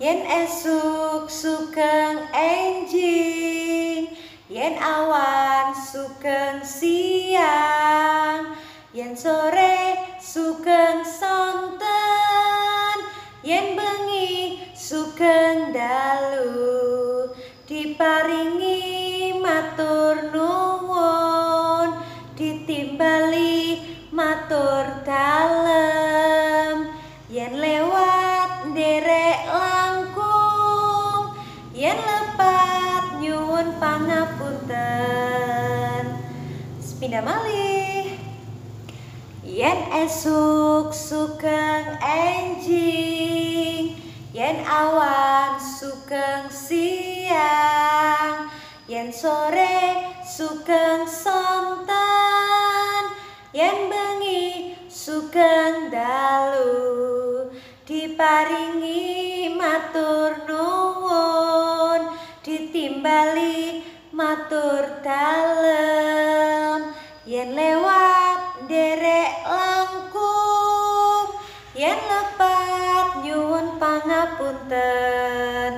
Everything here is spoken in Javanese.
Yen esuk sugeng enjing, yen awan sugeng siang, yen sore sugeng sonten, yen bengi sugeng dalu. Diparingi matur nuwun, ditimbali matur dalem, yen lewat nderek langkung, yen lepat nyuwun pangapunten. Sepindah malih. Yen esuk sugeng enjing, yen awan sugeng siang, yen sore sugeng sonten, yen bengi sugeng dalu. Diparingi matur nuwun, ditimbali matur dalem, yen lewat nderek langkung, yen lepat nyuwun pangapunten.